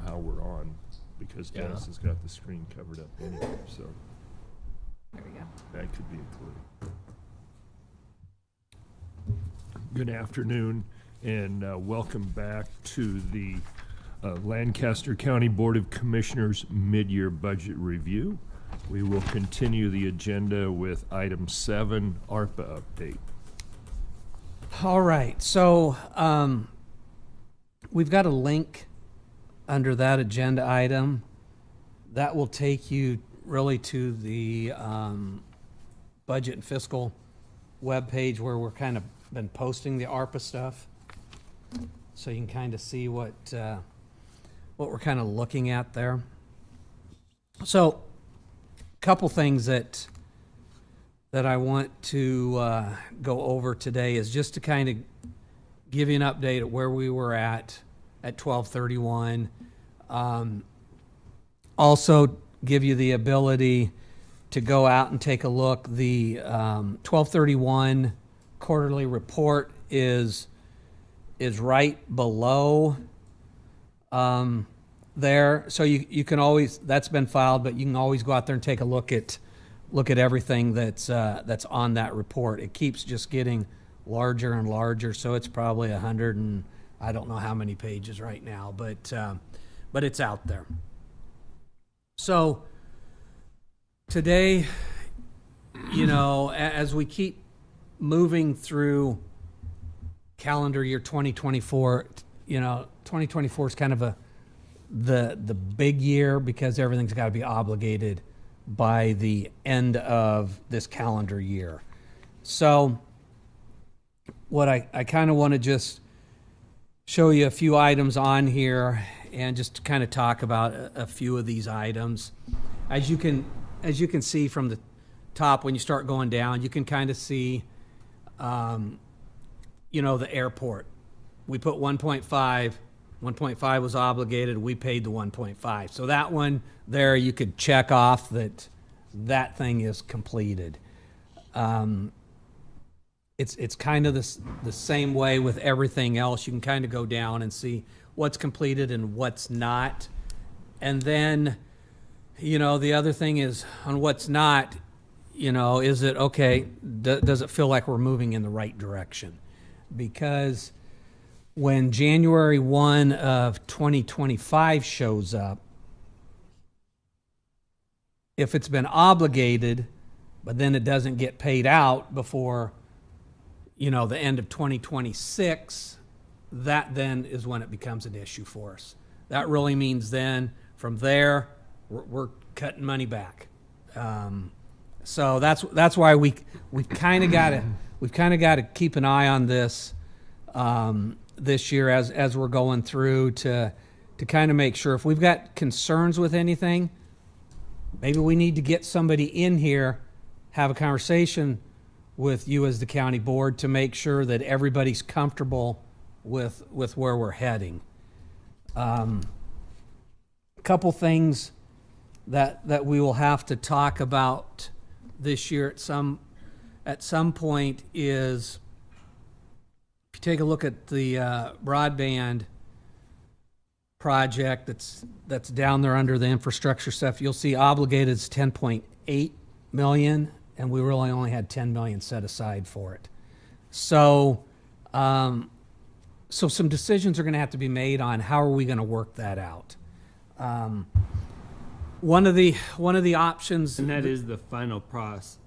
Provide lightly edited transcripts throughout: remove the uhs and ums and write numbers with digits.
how we're on, because Dennis has got the screen covered up anyway, so There we go. that could be a clue. Good afternoon, and welcome back to the Lancaster County Board of Commissioners mid-year budget review. We will continue the agenda with item 7, ARPA update. All right, so we've got a link under that agenda item that will take you really to the budget and fiscal webpage where we're kind of been posting the ARPA stuff, so you can kind of see what we're kind of looking at there. So, a couple things that I want to go over today is just to kind of give you an update at where we were at 12/31. Also give you the ability to go out and take a look. The 12/31 quarterly report is right below there, so you can always, that's been filed, but you can always go out there and take a look at everything that's on that report. It keeps just getting larger and larger, so it's probably 100 and I don't know how many pages right now, but it's out there. So today, as we keep moving through calendar year 2024, 2024 is kind of the big year because everything's got to be obligated by the end of this calendar year. So what I kind of want to just show you a few items on here and just kind of talk about a few of these items. As you can see from the top, when you start going down, you can kind of see the airport. We put 1.5 was obligated, we paid the 1.5. So that one there, you could check off that thing is completed. It's kind of the same way with everything else. You can kind of go down and see what's completed and what's not. And then, the other thing is on what's not, is it okay? Does it feel like we're moving in the right direction? Because when January 1 of 2025 shows up, if it's been obligated, but then it doesn't get paid out before, the end of 2026, that then is when it becomes an issue for us. That really means then from there, we're cutting money back. So that's why we've kind of got to keep an eye on this this year as we're going through to kind of make sure if we've got concerns with anything, maybe we need to get somebody in here, have a conversation with you as the county board to make sure that everybody's comfortable with where we're heading. A couple things that we will have to talk about this year at some point is, if you take a look at the broadband project that's down there under the infrastructure stuff, you'll see obligated is 10.8 million, and we really only had 10 million set aside for it. So some decisions are going to have to be made on how are we going to work that out. One of the options, and that is the final price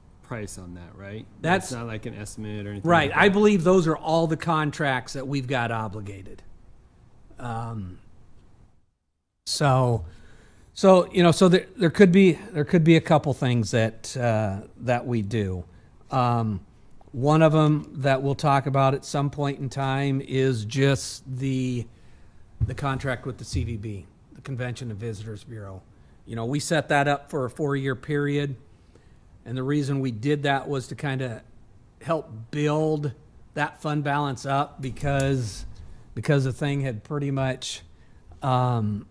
on that, right? That's not like an estimate or anything. Right. Like that. I believe those are all the contracts that we've got obligated. So there could be a couple things that we do. One of them that we'll talk about at some point in time is just the contract with the CVB, the Convention and Visitors Bureau. We set that up for a 4-year period, and the reason we did that was to kind of help build that fund balance up because the thing had pretty much got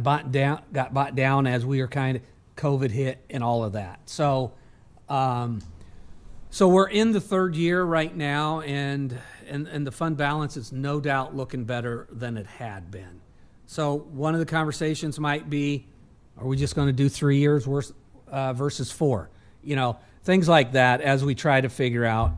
bought down as we were kind of COVID hit and all of that. So we're in the 3rd year right now, and the fund balance is no doubt looking better than it had been. So one of the conversations might be, are we just going to do 3 years versus 4? You know, things like that as we try to figure out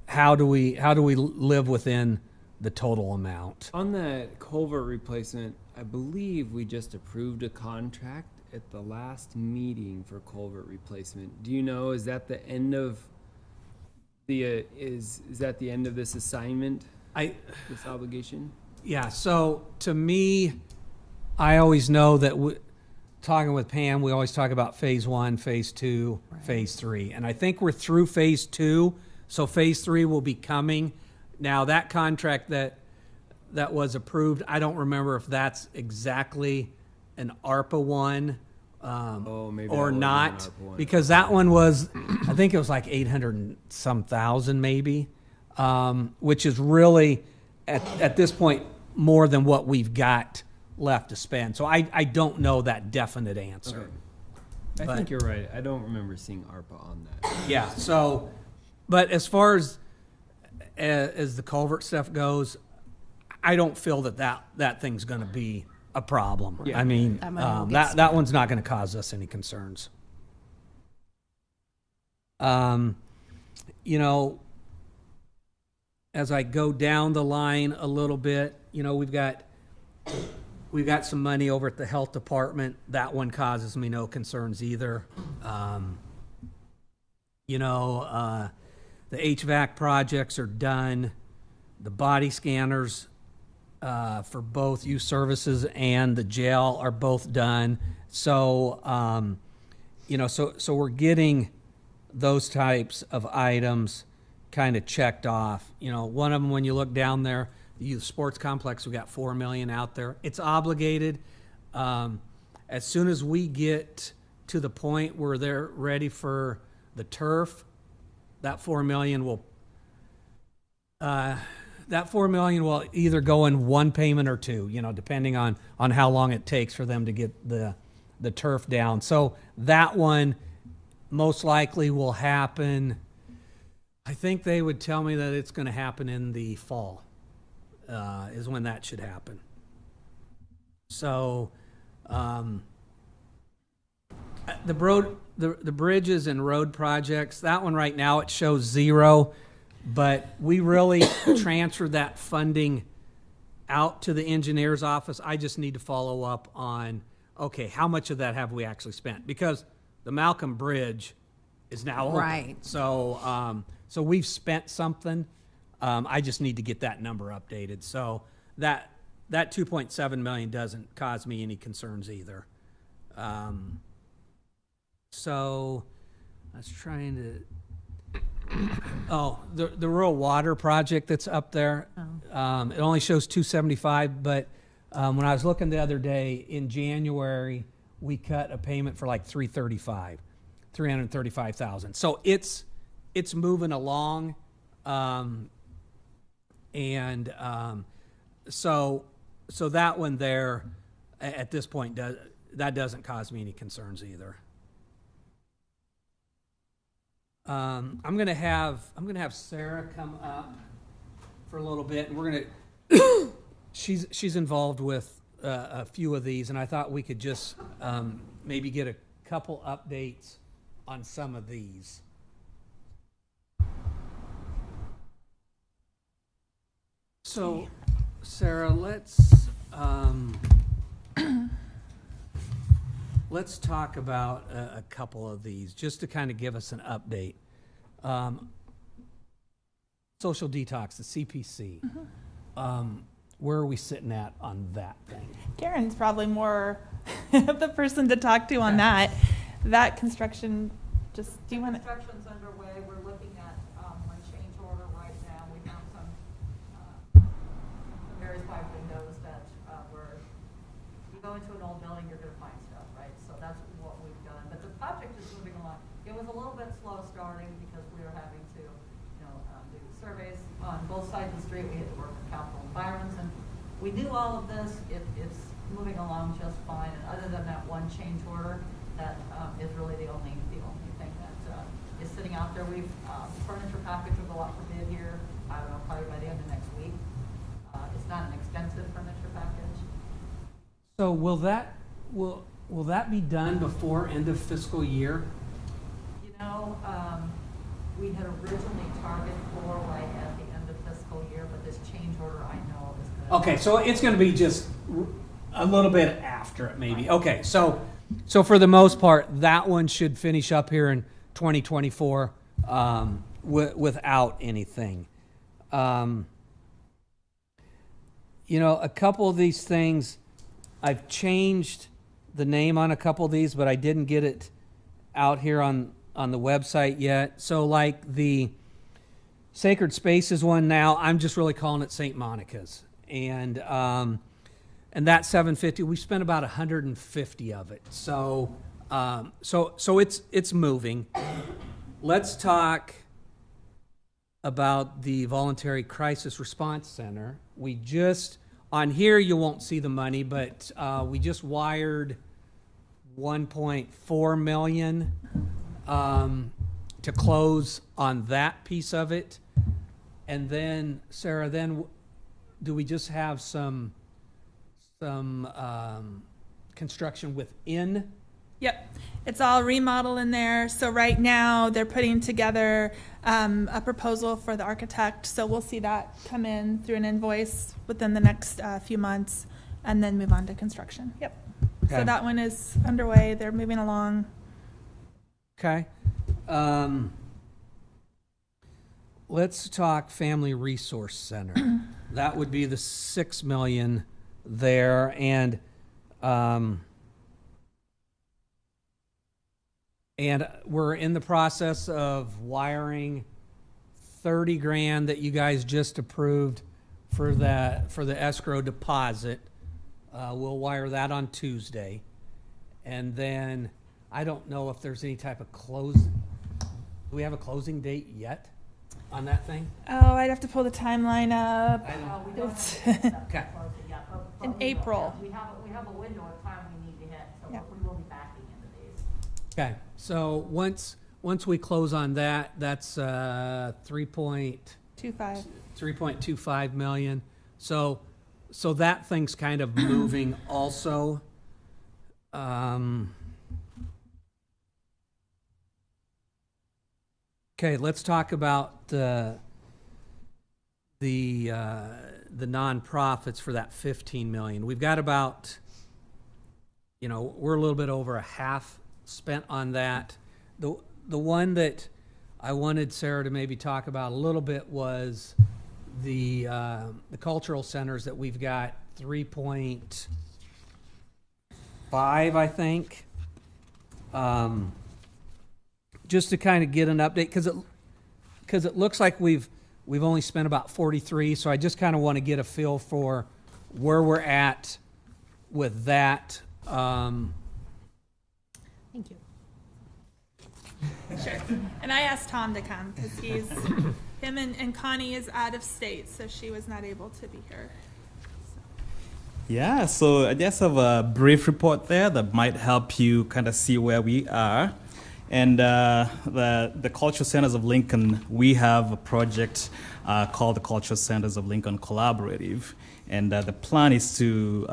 how do we live within the total amount. On that culvert replacement, I believe we just approved a contract at the last meeting for culvert replacement. Do you know, is that the end of the, is that the end of this assignment, this obligation? Yeah, so to me, I always know that talking with Pam, we always talk about phase 1, phase 2, phase 3. And I think we're through phase 2, so phase 3 will be coming. Now, that contract that was approved, I don't remember if that's exactly an ARPA one Maybe or that not, wasn't an ARPA one. because that one was, I think it was like 800 and some thousand maybe, which is really, at this point, more than what we've got left to spend. So I don't know that definite answer. Okay. I But- think you're right. I don't remember seeing ARPA on that. Yeah, so, but as far as the culvert stuff goes, I don't feel that thing's gonna be a problem. Yeah. I mean, That money will get that one's not gonna cause us any concerns. You know, as I go down the line a little bit, you know, we've got some money over at the health department. That one causes me no concerns either. You know, the HVAC projects are done. The body scanners for both youth services and the jail are both done. So, you know, so we're getting those types of items kind of checked off. You know, one of them, when you look down there, the youth sports complex, we got $4 million out there. It's obligated. As soon as we get to the point where they're ready for the turf, that $4 million will either go in one payment or two, you know, depending on how long it takes for them to get the turf down. So that one most likely will happen. I think they would tell me that it's going to happen in the fall, is when that should happen. So, the bridges and road projects, that one right now, it shows 0, but we really transferred that funding out to the engineer's office. I just need to follow up on, okay, how much of that have we actually spent? Because the Malcolm Bridge is now open. Right. So, so we've spent something. I just need to get that number updated. So that 2.7 million doesn't cause me any concerns either. So I was trying to, the rural water project that's up there. It only shows 275, but when I was looking the other day, in January, we cut a payment for like 335,000. So it's moving along. So that one there at this point that doesn't cause me any concerns either. I'm gonna have Sarah come up for a little bit, and we're gonna. She's involved with a few of these, and I thought we could just maybe get a couple updates on some of these. So, Sarah, let's talk about a couple of these, just to kind of give us an update. Social detox, the CPC. Where are we sitting at on that thing? Karen's probably more the person to talk to on that. That construction, just, do you want to? Construction's underway. We're looking at one change order right now. We found some various pipe windows that you go into an old building, you're going to find stuff, right? So that's what we've done. But the project is moving along. It was a little bit slow starting because we were having to, do surveys on both sides of the street. We had to work with capital environments, and we do all of this. It's moving along just fine. And other than that one change order, that is really the only thing that is sitting out there. We've furniture package will go out for bid here. I don't know, probably by the end of next week. It's not an extensive furniture package. So will that be done before end of fiscal year? You know, we had originally targeted for right at the end of fiscal year, but this change order I know is gonna. Okay, so it's gonna be just a little bit after it, maybe. Okay, so for the most part, that one should finish up here in 2024 without anything. You know, a couple of these things, I've changed the name on a couple of these, but I didn't get it out here on the website yet. So like the Sacred Spaces one now, I'm just really calling it St. Monica's. And that 750, we spent about 150 of it. So it's moving. Let's talk about the Voluntary Crisis Response Center. We just, on here you won't see the money, but we just wired 1.4 million to close on that piece of it. And then, Sarah, do we just have some construction within? Yep, it's all remodel in there. So right now they're putting together a proposal for the architect. So we'll see that come in through an invoice within the next few months, and then move on to construction. Yep. Okay. So that one is underway. They're moving along. Okay. Let's talk Family Resource Center. That would be the 6 million there, and we're in the process of wiring 30 grand that you guys just approved for the escrow deposit. We'll wire that on Tuesday, and then I don't know if there's any type of close. Do we have a closing date yet on that thing? Oh, I'd have to pull the timeline up. We don't It's- have that Okay. closing yet, but In we will. April. We have a window of time we need to hit, so Yeah. we will be backing into these. Okay, so once we close on that, that's 3.25 million. So that thing's kind of moving also. Okay, let's talk about the nonprofits for that 15 million. We've got about, we're a little bit over a half spent on that. The one that I wanted Sarah to maybe talk about a little bit was the cultural centers that we've got 3.5, I think. Just to kind of get an update, because it looks like we've only spent about 43, so I just kind of want to get a feel for where we're at with that. Thank you. Sure. And I asked Tom to come because him and Connie is out of state, so she was not able to be here. Yeah, so I just have a brief report there that might help you kind of see where we are. And the Cultural Centers of Lincoln, we have a project called the Cultural Centers of Lincoln Collaborative. And the plan is to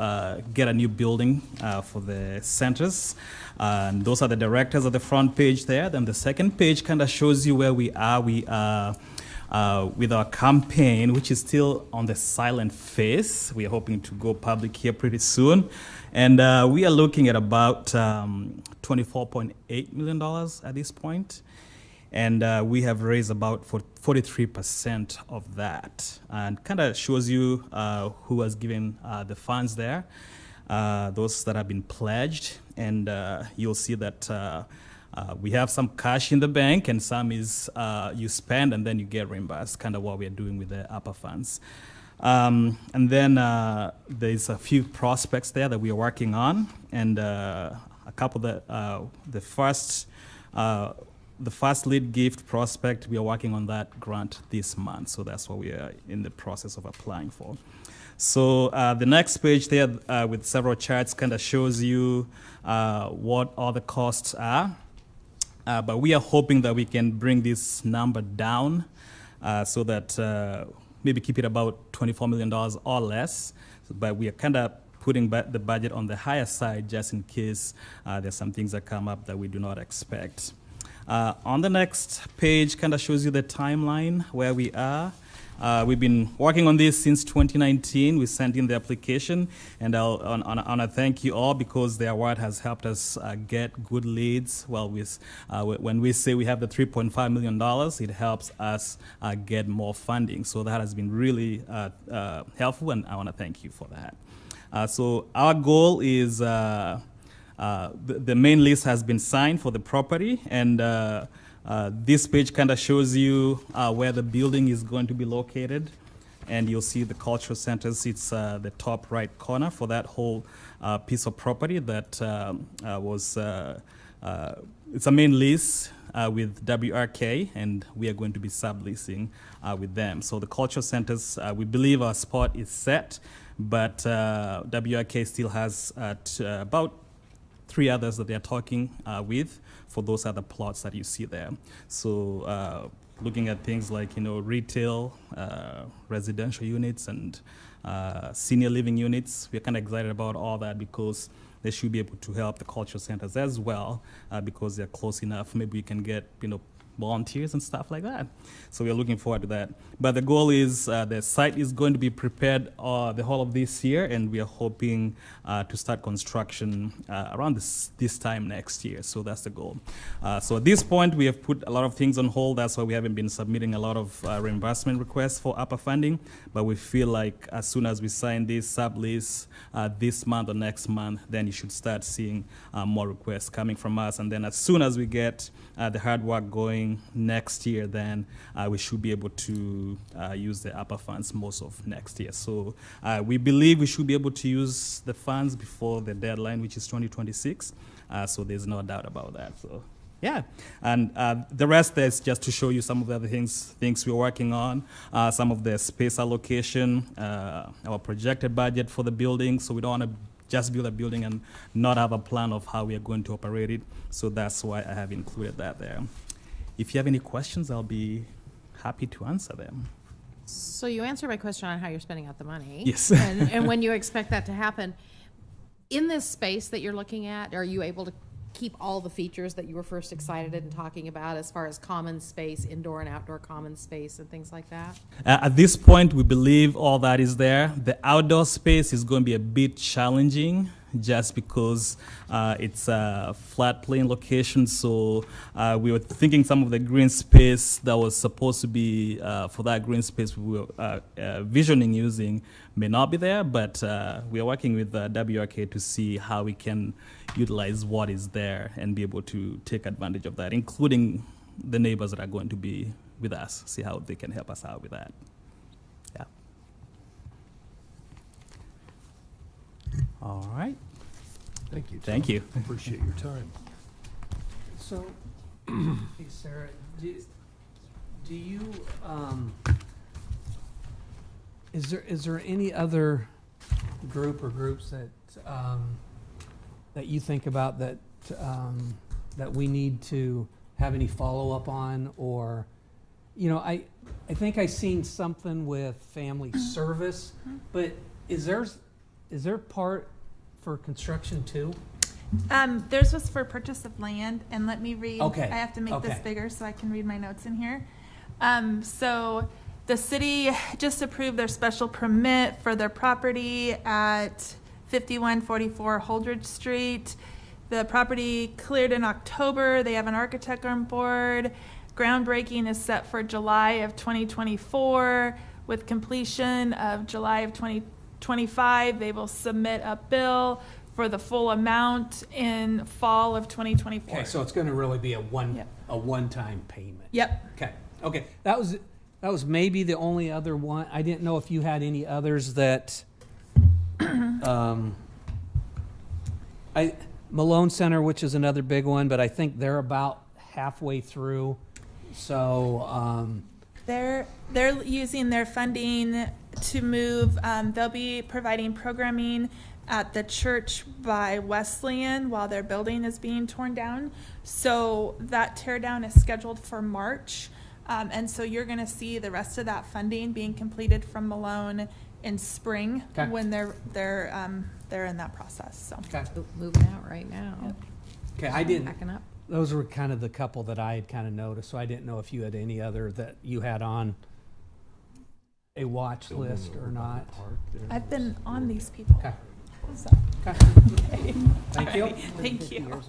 get a new building for the centers. And those are the directors of the front page there. Then the second page kind of shows you where we are. We are with our campaign, which is still on the silent phase. We are hoping to go public here pretty soon. And we are looking at about $24.8 million at this point. And we have raised about 43% of that. And kind of shows you who has given the funds there, those that have been pledged. And you'll see that we have some cash in the bank, and some is you spend and then you get reimbursed, kind of what we're doing with the upper funds. And then there's a few prospects there that we are working on, and a couple that the first lead gift prospect, we are working on that grant this month, so that's what we are in the process of applying for. So the next page there with several charts kind of shows you what all the costs are, but we are hoping that we can bring this number down so that maybe keep it about $24 million or less. But we are kind of putting the budget on the higher side just in case there's some things that come up that we do not expect. On the next page kind of shows you the timeline where we are. We've been working on this since 2019. We sent in the application, and I want to thank you all because the award has helped us get good leads. Well, when we say we have the $3.5 million, it helps us get more funding. So that has been really helpful, and I want to thank you for that. So our goal is the main lease has been signed for the property, and this page kind of shows you where the building is going to be located, and you'll see the cultural centers. It's the top right corner for that whole piece of property that it's a main lease with WRK, and we are going to be subleasing with them. So the cultural centers, we believe our spot is set, but WRK still has about 3 others that they're talking with for those other plots that you see there. So looking at things like, retail, residential units, and senior living units, we're kind of excited about all that because they should be able to help the cultural centers as well because they're close enough. Maybe we can get, volunteers and stuff like that. So we're looking forward to that. But the goal is the site is going to be prepared the whole of this year, and we are hoping to start construction around this time next year. So that's the goal. So at this point, we have put a lot of things on hold. That's why we haven't been submitting a lot of reimbursement requests for APA funding. But we feel like as soon as we sign this sublease this month or next month, then you should start seeing more requests coming from us. And then as soon as we get the hard work going next year, then we should be able to use the APA funds most of next year. So we believe we should be able to use the funds before the deadline, which is 2026. So there's no doubt about that. So yeah, and the rest is just to show you some of the other things we're working on, some of the space allocation, our projected budget for the building. So we don't want to just build a building and not have a plan of how we are going to operate it. So that's why I have included that there. If you have any questions, I'll be happy to answer them. So you answered my question on how you're spending out the money. Yes. And when you expect that to happen. In this space that you're looking at, are you able to keep all the features that you were first excited in talking about as far as common space, indoor and outdoor common space and things like that? At this point, we believe all that is there. The outdoor space is going to be a bit challenging just because it's a flat plain location. So we were thinking some of the green space that was supposed to be for that green space we were visioning using may not be there, but we are working with WRK to see how we can utilize what is there and be able to take advantage of that, including the neighbors that are going to be with us, see how they can help us out with that. Yeah. All right. Thank you, Tom. Thank you. Appreciate your time. So, hey, Sarah, do you, is there any other group or groups that you think about that we need to have any follow-up on? Or, I think I seen something with family service, but is there part for construction too? Theirs was for purchase of land, and let me read. Okay. I have to make this Okay. bigger so I can read my notes in here. So the city just approved their special permit for their property at 5144 Holdridge Street. The property cleared in October. They have an architect on board. Groundbreaking is set for July of 2024 with completion of July of 2025. They will submit a bill for the full amount in fall of 2024. Okay, so it's going to really be a Yep. one-time payment. Yep. Okay. That was maybe the only other one. I didn't know if you had any others that. Malone Center, which is another big one, but I think they're about halfway through. So. They're using their funding to move. They'll be providing programming at the church by Wesleyan while their building is being torn down. So that tear down is scheduled for March. And so you're gonna see the rest of that funding being completed from Malone in spring Okay. when they're in that process, so. Okay. Moving out right now. Yep. Okay, I didn't, Backing up. those were kind of the couple that I had kind of noticed, so I didn't know if you had any other that you had on a watch list or not. I've been on these people, Okay. so. Okay. Okay. Thank you. Thank you.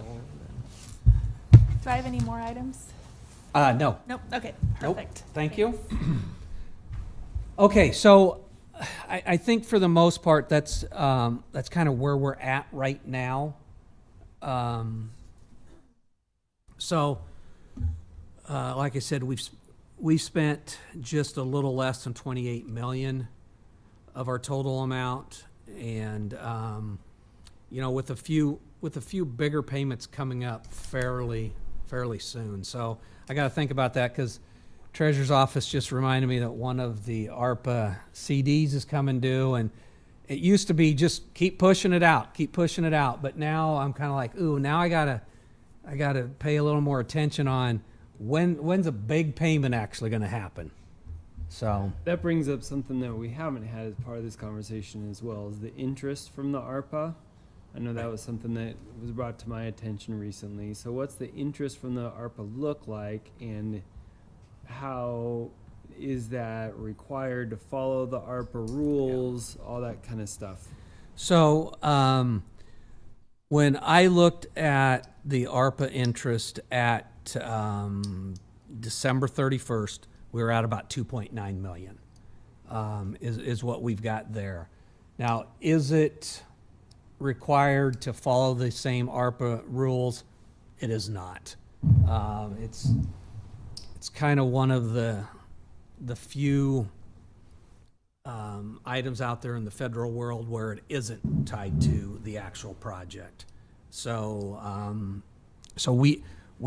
Do I have any more items? No. Nope, okay, Nope. perfect. Thank you. Okay, so I think for the most part, that's kind of where we're at right now. Like I said, we've spent just a little less than 28 million of our total amount, and with a few bigger payments coming up fairly soon. So I got to think about that because Treasurer's Office just reminded me that one of the ARPA CDs is coming due, and it used to be just keep pushing it out, but now I'm kind of like, ooh, now I gotta pay a little more attention on when's a big payment actually going to happen. So That brings up something that we haven't had as part of this conversation as well, is the interest from the ARPA. I know that was something that was brought to my attention recently. So what's the interest from the ARPA look like, and how is that required to follow the ARPA rules, all that kind of stuff? So when I looked at the ARPA interest at December 31st, we were at about 2.9 million is what we've got there. Now, is it required to follow the same ARPA rules? It is not. It's kind of one of the few items out there in the federal world where it isn't tied to the actual project. So we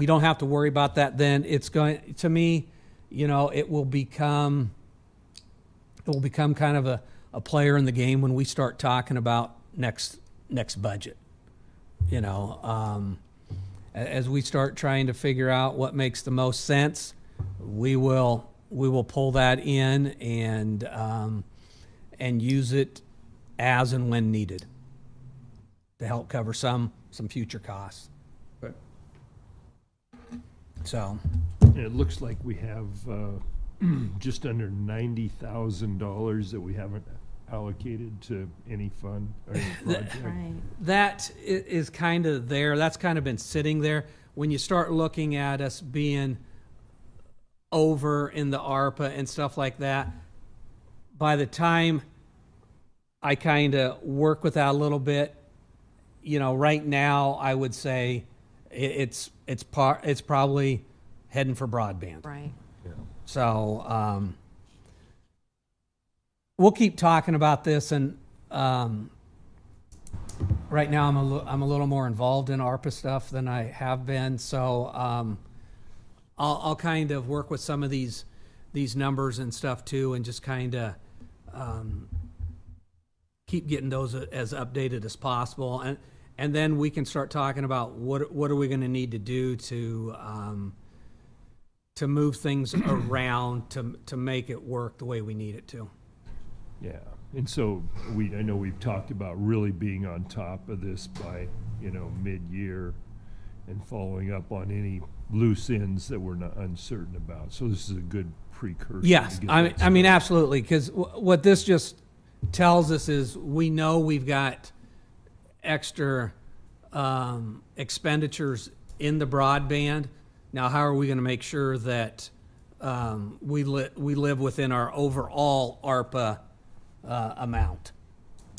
don't have to worry about that. Then it's going to me, it will become kind of a player in the game when we start talking about next budget. As we start trying to figure out what makes the most sense, we will pull that in and use it as and when needed to help cover some future costs. Okay. So, And it looks like we have just under $90,000 that we haven't allocated to any fund or any project. Right. that is kind of there. That's kind of been sitting there. When you start looking at us being over in the ARPA and stuff like that, by the time I kind of work with that a little bit, right now I would say it's probably heading for broadband. Right. Yeah. So we'll keep talking about this, and right now I'm a little more involved in ARPA stuff than I have been. So I'll kind of work with some of these numbers and stuff too, and just kind of keep getting those as updated as possible, and then we can start talking about what are we going to need to do to move things around to make it work the way we need it to. Yeah, and so I know we've talked about really being on top of this by, mid-year and following up on any loose ends that we're not uncertain about. So this is a good precursor. Yes, to get I that mean started. absolutely, because what this just tells us is we know we've got extra expenditures in the broadband. Now, how are we going to make sure that we live within our overall ARPA amount?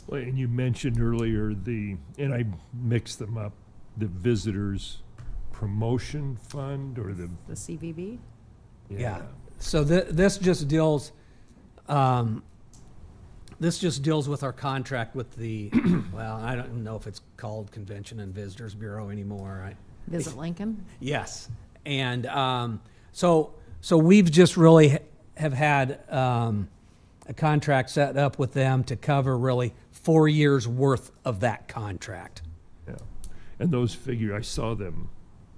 Well, and you mentioned earlier and I mixed them up, the Visitors Promotion Fund or the. The CVB? Yeah. So this just deals. This just deals with our contract with the. Well, I don't know if it's called Convention and Visitors Bureau anymore. Visit Lincoln? Yes, and so we've just really have had a contract set up with them to cover really 4 years worth of that contract. Yeah, and those figures, I saw them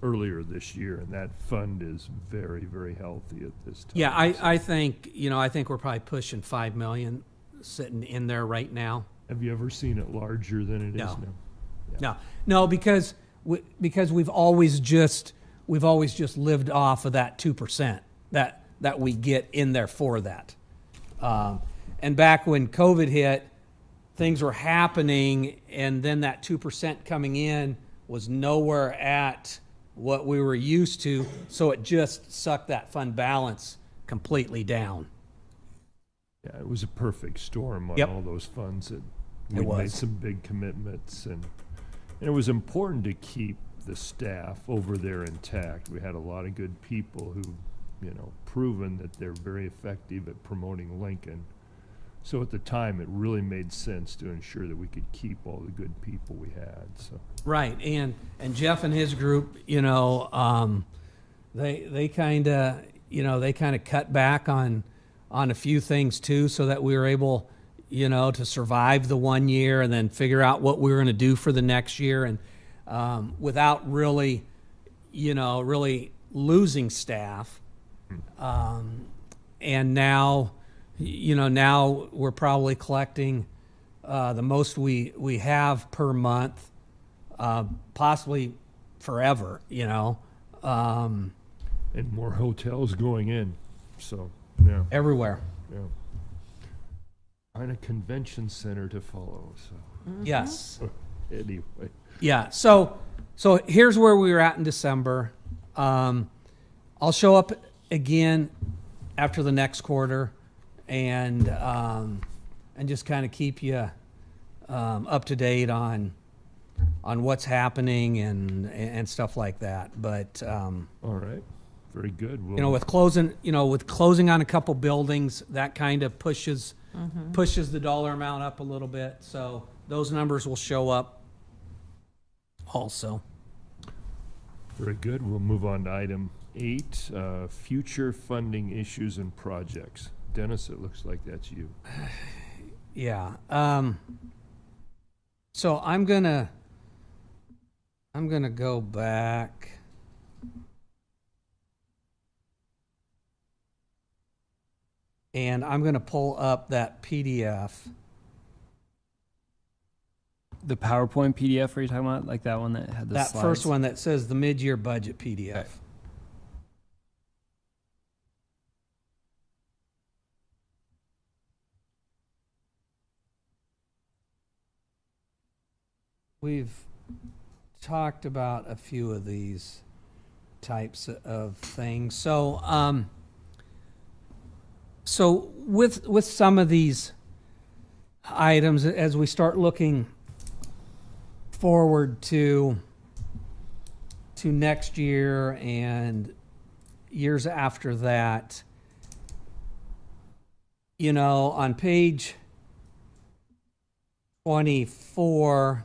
earlier this year, and that fund is very, very healthy at this time. Yeah, I think, I think we're probably pushing 5 million sitting in there right now. Have you ever seen it larger than it is No. now? No, because we've always just lived off of that 2% that we get in there for that. And back when COVID hit, things were happening, and then that 2% coming in was nowhere at what we were used to, so it just sucked that fund balance completely down. Yeah, it was a perfect storm on Yep. all those funds. It We made was. some big commitments, and it was important to keep the staff over there intact. We had a lot of good people who, proven that they're very effective at promoting Lincoln. So at the time, it really made sense to ensure that we could keep all the good people we had. So Right, and Jeff and his group, they kind of cut back on a few things too, so that we were able, to survive the 1 year and then figure out what we were going to do for the next year, and without really, really losing staff. And now, now we're probably collecting the most we have per month. Possibly forever, and more hotels going in. So yeah, everywhere. yeah. And a convention center to follow. So Yes. anyway, Yeah. So here's where we were at in December. I'll show up again after the next quarter, and just kind of keep you up to date on what's happening and stuff like that. But all right, very good. We'll, with closing on a couple buildings, that kind of pushes the dollar amount up a little bit. So those numbers will show up also. very good. We'll move on to item 8, future funding issues and projects. Dennis, it looks like that's you. Yeah. So I'm gonna go back. And I'm gonna pull up that PDF. The PowerPoint PDF are you talking about? Like that one that had the That slides? first one that says the mid-year budget PDF. Okay. We've talked about a few of these types of things. So, with some of these items, as we start looking forward to next year and years after that, on page 24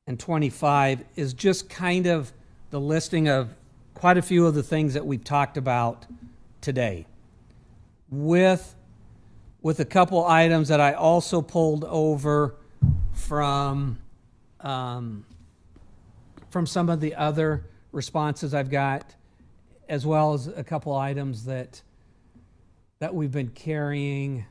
and 25 is just kind of the listing of quite a few of the things that we've talked about today, with a couple items that I also pulled over from some of the other responses I've got, as well as a couple items that we've been carrying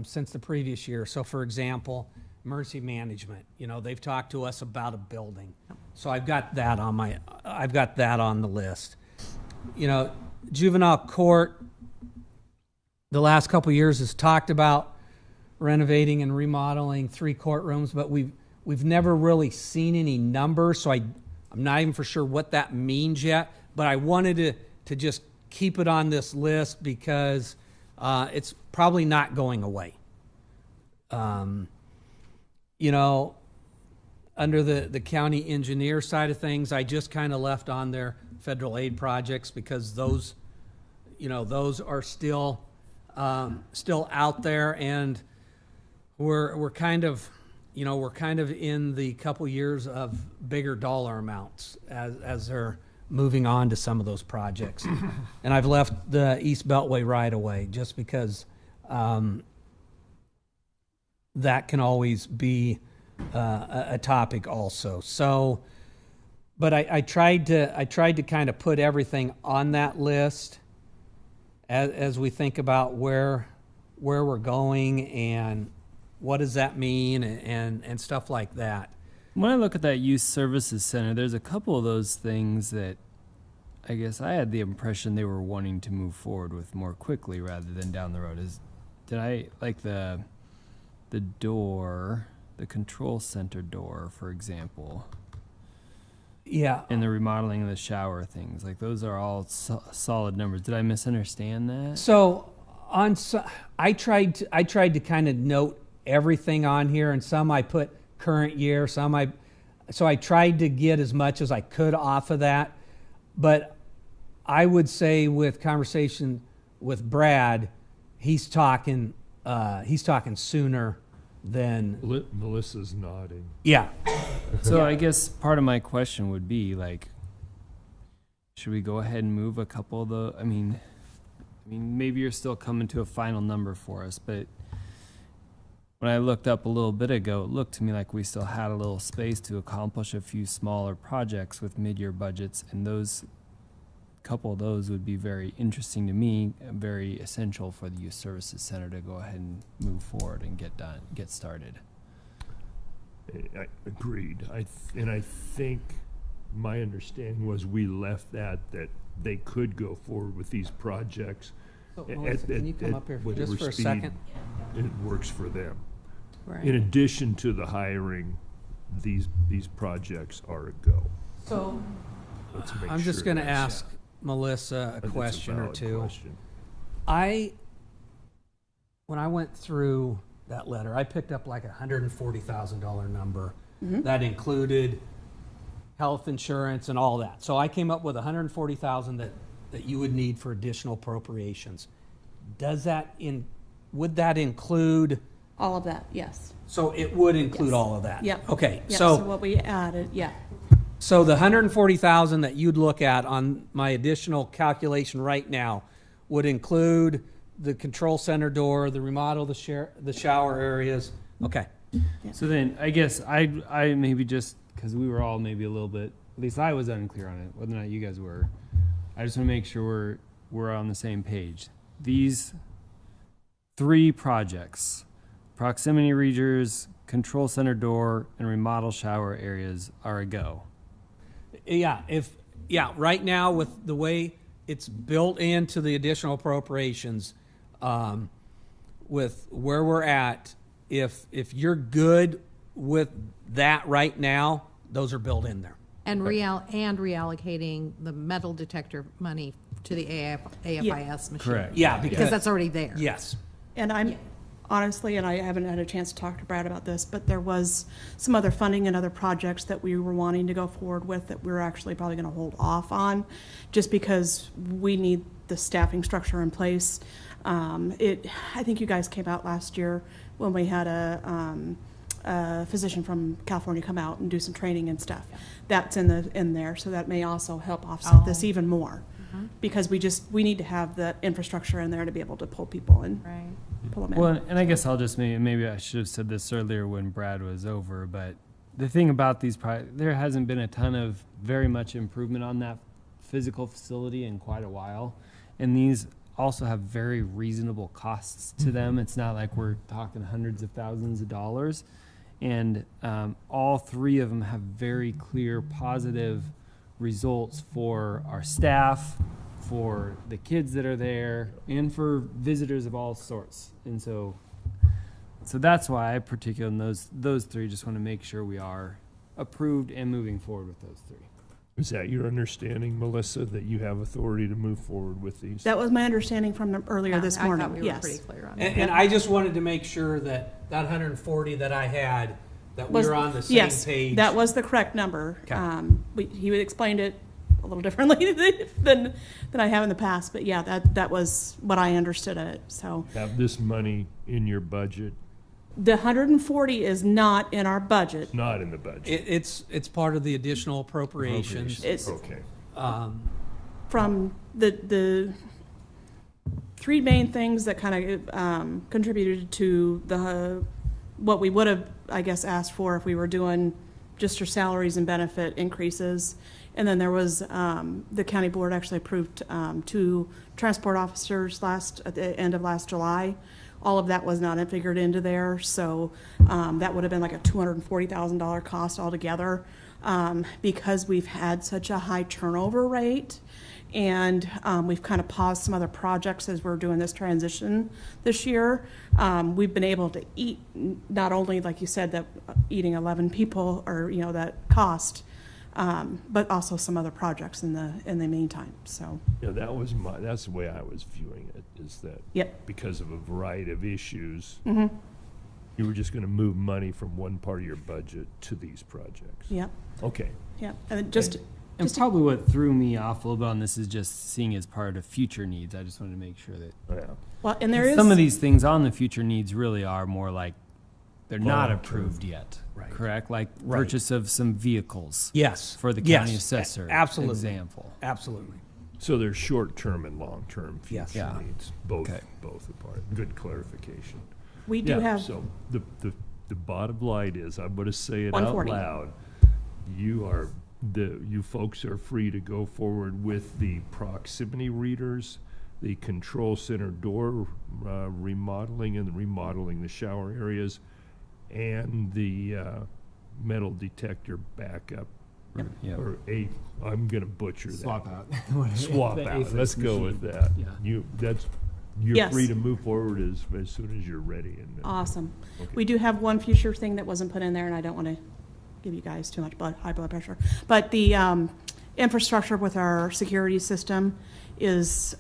since the previous year. So, for example, emergency management. They've talked to us about a building, so I've got that on the list. Juvenile court, the last couple of years has talked about renovating and remodeling 3 courtrooms, but we've never really seen any numbers, so I'm not even for sure what that means yet. But I wanted to just keep it on this list because it's probably not going away. Under the county engineer side of things, I just kind of left on there federal aid projects because those are still out there, and we're kind of in the couple years of bigger dollar amounts as they're moving on to some of those projects. And I've left the East Beltway right away just because that can always be a topic also. So But I tried to kind of put everything on that list as we think about where we're going and what does that mean and stuff like that. When I look at that youth services center, there's a couple of those things that I guess I had the impression they were wanting to move forward with more quickly rather than down the road. Did I like the door, the control center door, for example? Yeah. And the remodeling of the shower things, like those are all solid numbers. Did I misunderstand that? So I tried to kind of note everything on here, and some I put current year, so I tried to get as much as I could off of that. But I would say with conversation with Brad, he's talking sooner than, Melissa's nodding. yeah. So I guess part of my question would be like, should we go ahead and move a couple of the? I mean, maybe you're still coming to a final number for us, but when I looked up a little bit ago, it looked to me like we still had a little space to accomplish a few smaller projects with mid-year budgets, and those couple of those would be very interesting to me, very essential for the Youth Services Center to go ahead and move forward and get started. I agreed. I think my understanding was we left that they could go forward with these projects. So, Melissa, can you come up here whatever just for a speed second? It works for them. Right. In addition to the hiring, these projects are a go. So Let's make I'm just sure going to that's- ask Melissa a that's question or valid two. question. When I went through that letter, I picked up like $140,000 number that included health insurance and all that. So I came up with $140,000 that you would need for additional appropriations. Would that include? All of that, yes. So it would include Yes. all of that. Yep. Okay. Yeah, So what we added, yeah. So the $140,000 that you'd look at on my additional calculation right now would include the control center door, the remodel, the shower areas. Okay. So then I guess I maybe just because we were all maybe a little bit, at least I was unclear on it, whether or not you guys were. I just want to make sure we're on the same page. These 3 projects, proximity readers, control center door, and remodel shower areas are a go. Yeah. Right now with the way it's built into the additional appropriations, with where we're at, if you're good with that right now, those are built in there. And reallocating the metal detector money to the AFIS machine. Correct. Yeah, Because that's already there. Yes. And I'm, honestly, and I haven't had a chance to talk to Brad about this, but there was some other funding and other projects that we were wanting to go forward with that we're actually probably going to hold off on, just because we need the staffing structure in place. I think you guys came out last year when we had a physician from California come out and do some training and stuff. That's in there, so that may also help offset this even more. Because we need to have the infrastructure in there to be able to pull people in. Right. Pull them in. Well, and I guess I'll just maybe I should have said this earlier when Brad was over, but the thing about these there hasn't been a ton of very much improvement on that physical facility in quite a while, and these also have very reasonable costs to them. It's not like we're talking hundreds of thousands of dollars, and all 3 of them have very clear positive results for our staff, for the kids that are there, and for visitors of all sorts. And so that's why I particularly in those 3 just want to make sure we are approved and moving forward with those 3. Is that your understanding, Melissa, that you have authority to move forward with these? That was my understanding from earlier this morning, I thought we were yes. pretty clear on that. And I just wanted to make sure that 140 that I had, that we Was- were on the same yes, page. that was the correct number. Okay. He explained it a little differently than I have in the past, but yeah, that was what I understood of it, so. Have this money in your budget, The 140 is not in our budget. not in the budget? It's part of the additional appropriations. It's Okay. from the 3 main things that kind of contributed to what we would have, I guess, asked for if we were doing just your salaries and benefit increases. And then there was, the county board actually approved 2 transport officers at the end of last July. All of that was not figured into there, so that would have been like a $240,000 cost altogether. Because we've had such a high turnover rate, and we've kind of paused some other projects as we're doing this transition this year. We've been able to eat, not only, like you said, that eating 11 people, or, you know, that cost, but also some other projects in the meantime, so. Yeah, that's the way I was viewing it, is that Yep. because of a variety of issues, Mm-hmm. you were just gonna move money from one part of your budget to these projects. Yep, Okay. yep, and just, And probably what threw me off a little bit on this is just seeing as part of future needs. I just wanted to make sure that Yeah. well, and there is. some of these things on the future needs really are more like they're not Long-term. approved yet. Right. Correct? Like Right. purchase of some vehicles. Yes. For the Yes. county assessor. Absolutely. Example. Absolutely. So there's short-term and long-term Yes. future Yeah. needs, both Okay. apart. Good clarification. We do Yeah, have, so the bottom line is, I'm gonna say it out 140. loud. You folks are free to go forward with the proximity readers, the control center door remodeling and remodeling the shower areas, and the metal detector backup. Yep. Or I'm gonna butcher that. Swap out. Swap The out, AFIS let's go with machine. that. Yeah. You're Yes. free to move forward as soon as you're ready. And awesome. Okay. We do have one future thing that wasn't put in there, and I don't want to give you guys too much high blood pressure. But the infrastructure with our security system is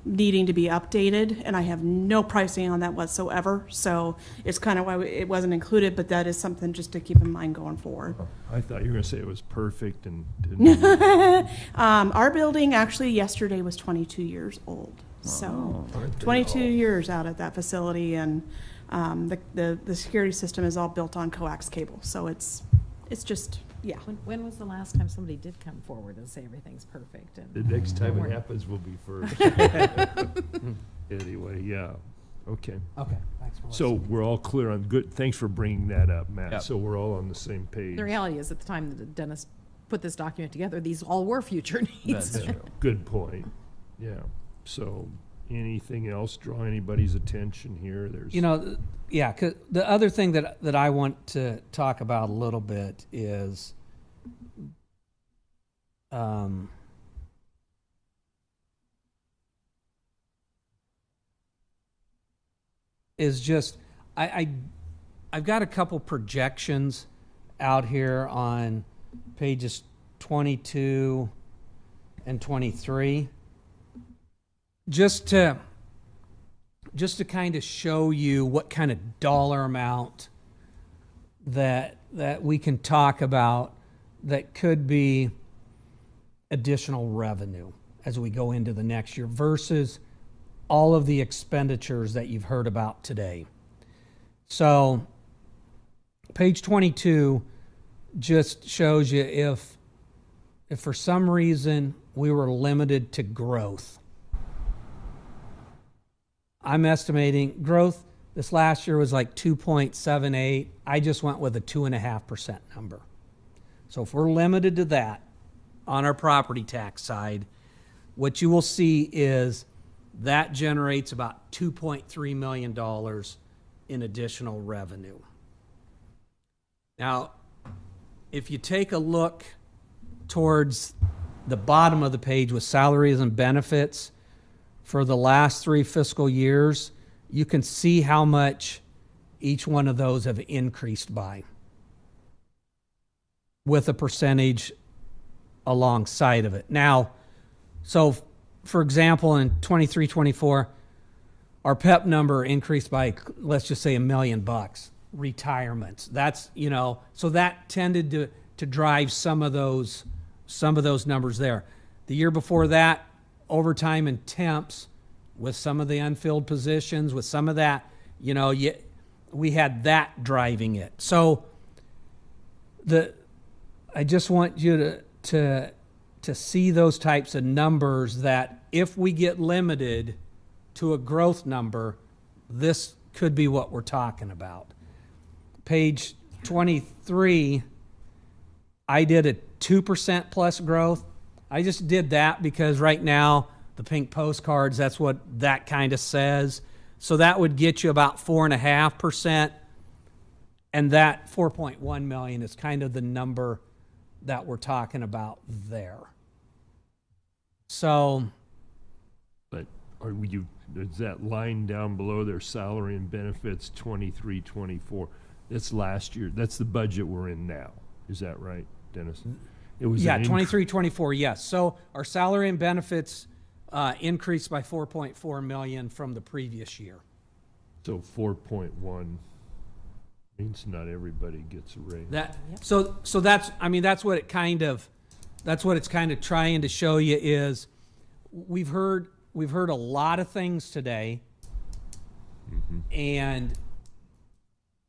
needing to be updated, and I have no pricing on that whatsoever. So it's kind of why it wasn't included, but that is something just to keep in mind going forward. I thought you were gonna say it was perfect and didn't. Our building actually yesterday was 22 years old. So Aren't they 22 all? years out at that facility, and the security system is all built on coax cable. So it's just, yeah. When was the last time somebody did come forward and say everything's perfect? The And next time it We're- happens will be first. Anyway, yeah, okay. Okay. Thanks for So we're all clear on, good, thanks for bringing that up, Matt. Yep. So we're all on the same page. the reality is, at the time that Dennis put this document together, these all were future needs. That's Yeah, good point, yeah. So, anything else draw anybody's attention here? There's. You know, yeah, 'cause the other thing that I want to talk about a little bit is just I've got a couple projections out here on pages 22 and 23 just to kind of show you what kind of dollar amount that we can talk about that could be additional revenue as we go into the next year versus all of the expenditures that you've heard about today. So page 22 just shows you if for some reason we were limited to growth. I'm estimating growth this last year was like 2.78. I just went with a 2.5% number. So if we're limited to that on our property tax side, what you will see is that generates about $2.3 million in additional revenue. Now, if you take a look towards the bottom of the page with salaries and benefits for the last 3 fiscal years, you can see how much each one of those have increased by with a percentage alongside of it. Now, so for example, in 23-24, our PEP number increased by, let's just say, $1 million. Retirements. That's, you know, so that tended to drive some of those numbers there. The year before that, overtime and temps with some of the unfilled positions, with some of that, you know, we had that driving it. So I just want you to see those types of numbers that if we get limited to a growth number, this could be what we're talking about. Page 23, I did a 2% plus growth. I just did that because right now the pink postcards, that's what that kind of says. So that would get you about 4.5%. And that 4.1 million is kind of the number that we're talking about there. So, But is that line down below their salary and benefits 23, 24? That's last year. That's the budget we're in now. Is that right, Dennis? It was yeah, an 23, 24, yes. So our salary and benefits increased by 4.4 million from the previous year. So 4.1 means not everybody gets a raise. So that's, I mean, that's what it's kind of trying to show you is we've heard a lot of things today, and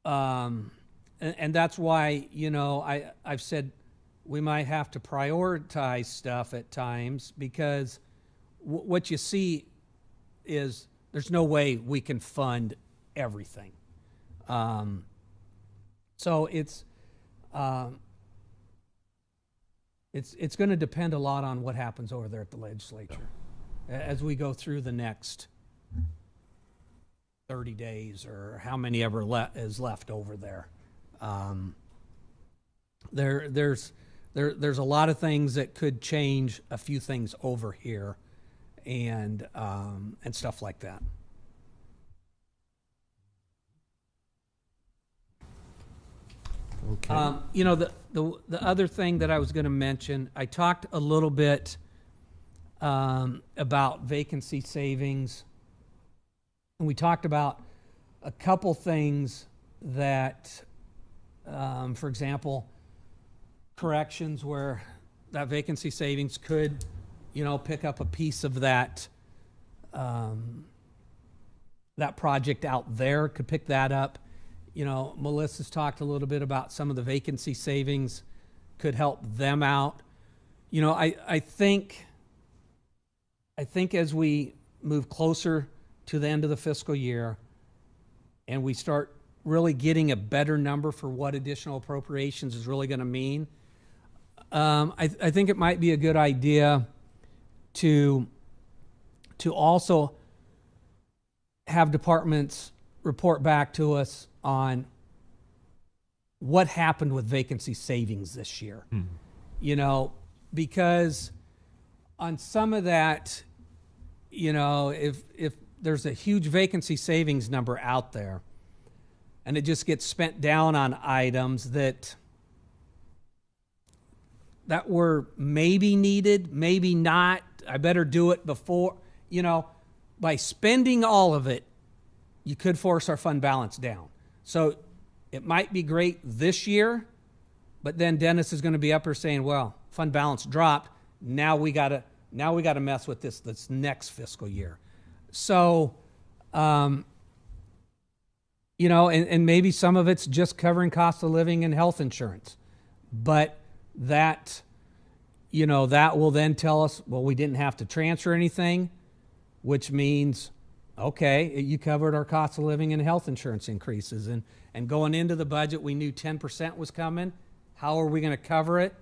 that's why, you know, I've said we might have to prioritize stuff at times because what you see is there's no way we can fund everything. So it's going to depend a lot on what happens over there at the legislature as we go through the next 30 days or how many ever is left over there. There's a lot of things that could change a few things over here and stuff like that. Okay. You know, the other thing that I was going to mention, I talked a little bit about vacancy savings, and we talked about a couple things that, for example, corrections where that vacancy savings could, you know, pick up a piece of that that project out there, could pick that up. You know, Melissa's talked a little bit about some of the vacancy savings could help them out. You know, I think as we move closer to the end of the fiscal year and we start really getting a better number for what additional appropriations is really going to mean, I think it might be a good idea to also have departments report back to us on what happened with vacancy savings this year. You know, because on some of that, you know, if there's a huge vacancy savings number out there and it just gets spent down on items that were maybe needed, maybe not, I better do it before, you know, by spending all of it, you could force our fund balance down. So it might be great this year, but then Dennis is going to be up here saying, well, fund balance dropped. Now we got to mess with this next fiscal year. So, you know, and maybe some of it's just covering cost of living and health insurance, but that, you know, that will then tell us, well, we didn't have to transfer anything, which means, okay, you covered our cost of living and health insurance increases. And going into the budget, we knew 10% was coming. How are we going to cover it?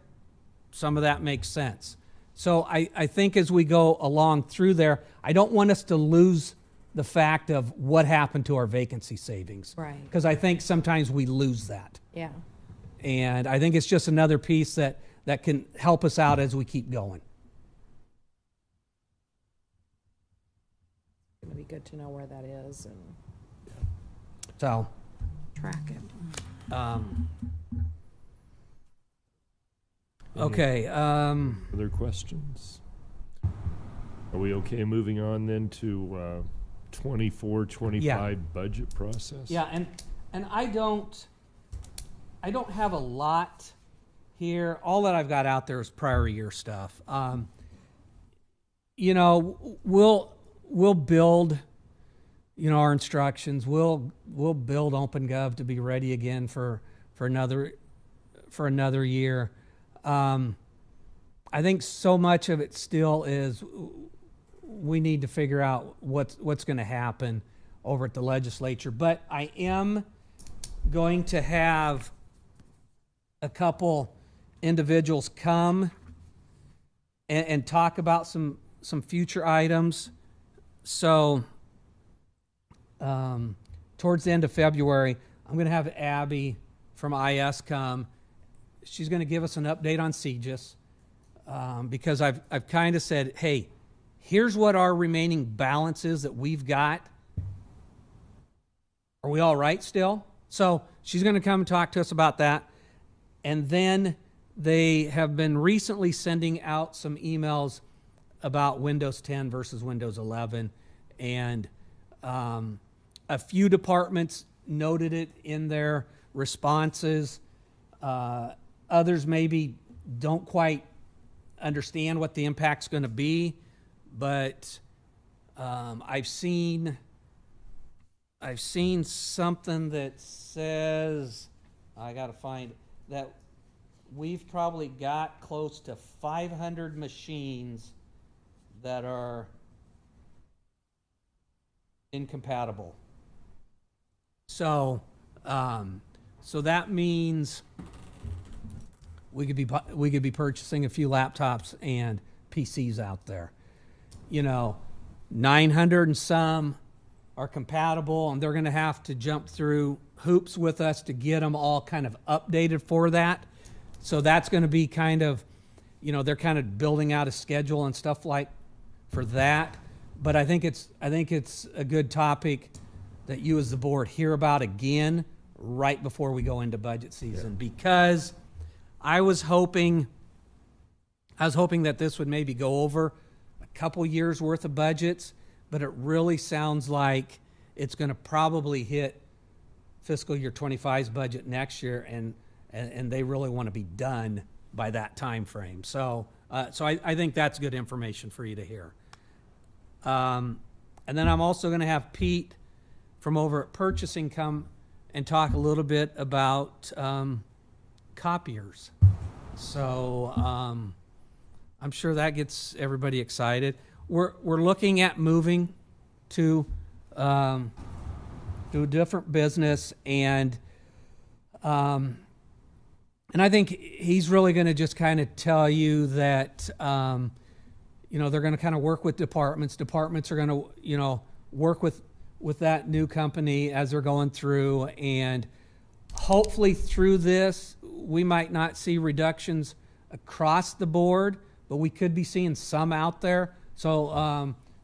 Some of that makes sense. So I think as we go along through there, I don't want us to lose the fact of what happened to our vacancy savings. Right. Because I think sometimes we lose that. Yeah. And I think it's just another piece that can help us out as we keep going. It's going to be good to know where that is and So, track it. okay. Other questions? Are we okay moving on then to 24, 25 budget process? Yeah, and I don't have a lot here. All that I've got out there is prior year stuff. You know, we'll build, you know, our instructions. We'll build OpenGov to be ready again for another year. I think so much of it still is we need to figure out what's going to happen over at the legislature. But I am going to have a couple individuals come and talk about some future items. So towards the end of February, I'm going to have Abby from IS come. She's going to give us an update on CGIS, because I've kind of said, hey, here's what our remaining balance is that we've got. Are we all right still? So she's going to come and talk to us about that. And then they have been recently sending out some emails about Windows 10 versus Windows 11. And a few departments noted it in their responses. Others maybe don't quite understand what the impact's going to be. But I've seen something that says, I got to find that we've probably got close to 500 machines that are incompatible. So that means we could be purchasing a few laptops and PCs out there. 900 and some are compatible, and they're going to have to jump through hoops with us to get them all kind of updated for that. So that's going to be kind of, they're kind of building out a schedule and stuff like for that. But I think it's a good topic that you as the board hear about again right before we go into budget season, because I was hoping that this would maybe go over a couple years worth of budgets, but it really sounds like it's going to probably hit fiscal year 25's budget next year, and they really want to be done by that time frame. So I think that's good information for you to hear. And then I'm also going to have Pete from over at purchasing come and talk a little bit about copiers. So I'm sure that gets everybody excited. We're looking at moving to a different business, and I think he's really going to just kind of tell you that they're going to kind of work with departments. Departments are going to work with that new company as they're going through, and hopefully through this we might not see reductions across the board, but we could be seeing some out there. So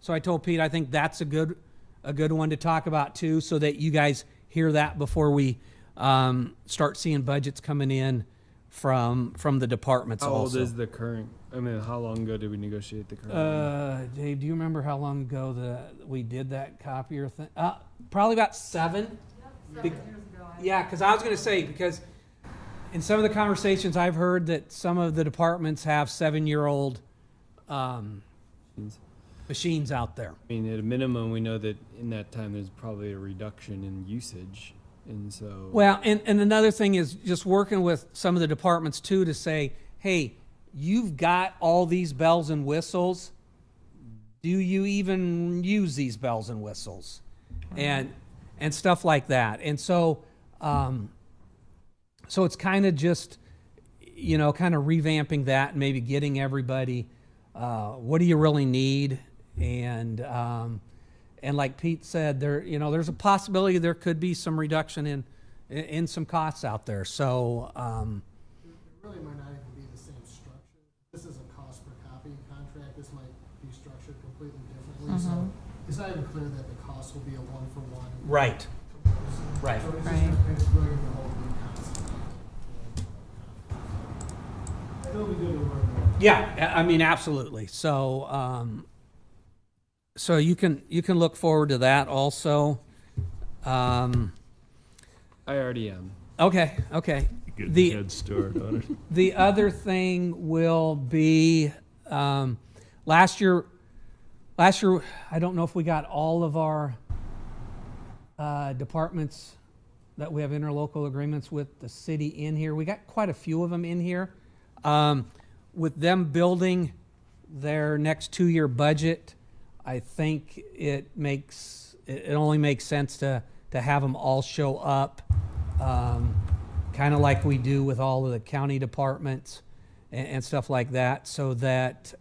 I told Pete I think that's a good one to talk about too, so that you guys hear that before we start seeing budgets coming in from the departments. How also. old is the current? I mean, how long ago did we negotiate the current? one? Dave, do you remember how long ago we did that copier thing? Probably about 7. Yep, 7 years ago. Yeah, because I was going to say, because in some of the conversations I've heard that some of the departments have 7-year-old machines out there. I mean, at a minimum, we know that in that time there's probably a reduction in usage, and so. Well, and another thing is just working with some of the departments too to say, hey, you've got all these bells and whistles. Do you even use these bells and whistles? And stuff like that. And so so it's kind of just, kind of revamping that and maybe getting everybody, what do you really need? And like Pete said, there's a possibility there could be some reduction in some costs out there. So It really might not even be the same structure. This is a cost per copy contract. This might be structured completely differently. So it's not even clear that the cost will be a one-for-one. right. Right. So it's, Right. it's really the whole new concept. It'll be good to learn more. Yeah, I mean, absolutely. So so you can look forward to that also. I already am. Okay. Get The- a head start on it. The other thing will be, last year, I don't know if we got all of our departments that we have interlocal agreements with the city in here. We got quite a few of them in here. With them building their next 2-year budget, I think it only makes sense to have them all show up kind of like we do with all of the county departments and stuff like that, so that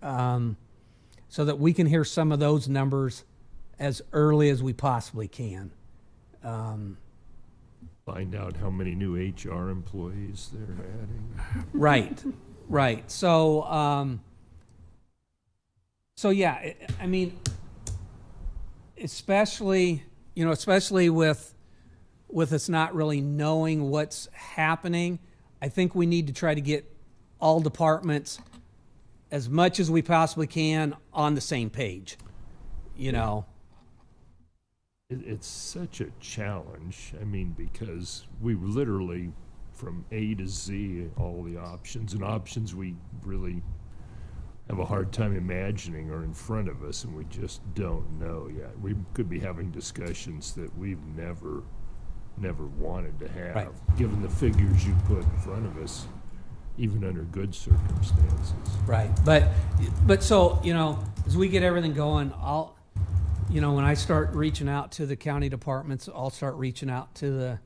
we can hear some of those numbers as early as we possibly can. Find out how many new HR employees they're adding. Right. So yeah, I mean, especially with us not really knowing what's happening, I think we need to try to get all departments, as much as we possibly can, on the same page, It's such a challenge. I mean, because we literally, from A to Z, all the options we really have a hard time imagining are in front of us, and we just don't know yet. We could be having discussions that we've never wanted to have, Right. given the figures you put in front of us, even under good circumstances. Right. But so, as we get everything going, when I start reaching out to the county departments, I'll start reaching out to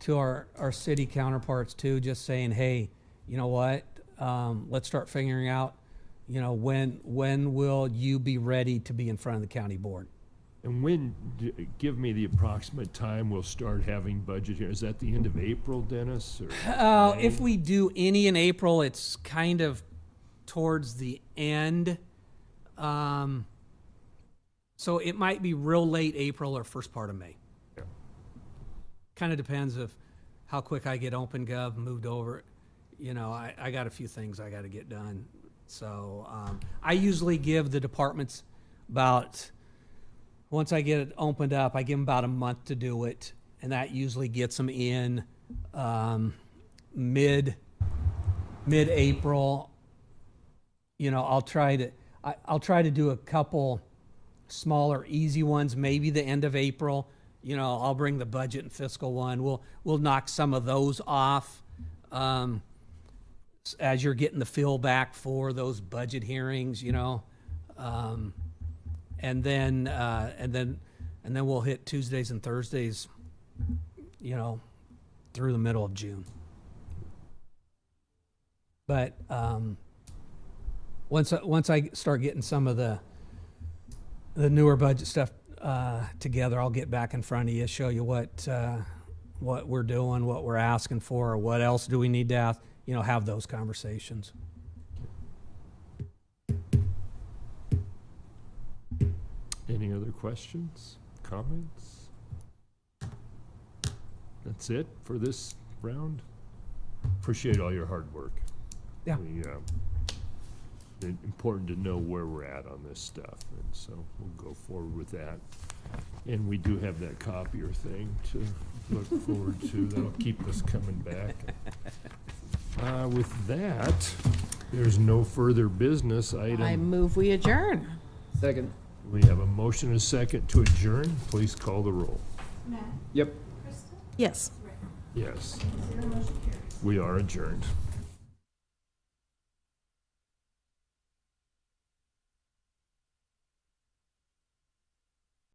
our city counterparts too, just saying, hey, you know what? Let's start figuring out, when will you be ready to be in front of the county board? And give me the approximate time we'll start having budget here. Is that the end of April, Dennis? Or May? If we do any in April, it's kind of towards the end. So it might be real late April or first part of May. Yeah. Kind of depends of how quick I get OpenGov moved over. I got a few things I got to get done. So I usually give the departments once I get it opened up, I give them about a month to do it, and that usually gets them in mid-April. I'll try to do a couple smaller, easy ones, maybe the end of April. I'll bring the budget and fiscal one. We'll knock some of those off as you're getting the feel back for those budget hearings, and then we'll hit Tuesdays and Thursdays, through the middle of June. But once I start getting some of the newer budget stuff together, I'll get back in front of you, show you what we're doing, what we're asking for, or what else do we need to ask, have those conversations. Any other questions, comments? That's it for this round. Appreciate all your hard work. Yeah. It's important to know where we're at on this stuff, and so we'll go forward with that. And we do have that copier thing to look forward to. That'll keep us coming back. With that, there's no further business item. I move we adjourn. Second. We have a motion and a second to adjourn. Please call the roll. Yep. Yes. Yes. We are adjourned.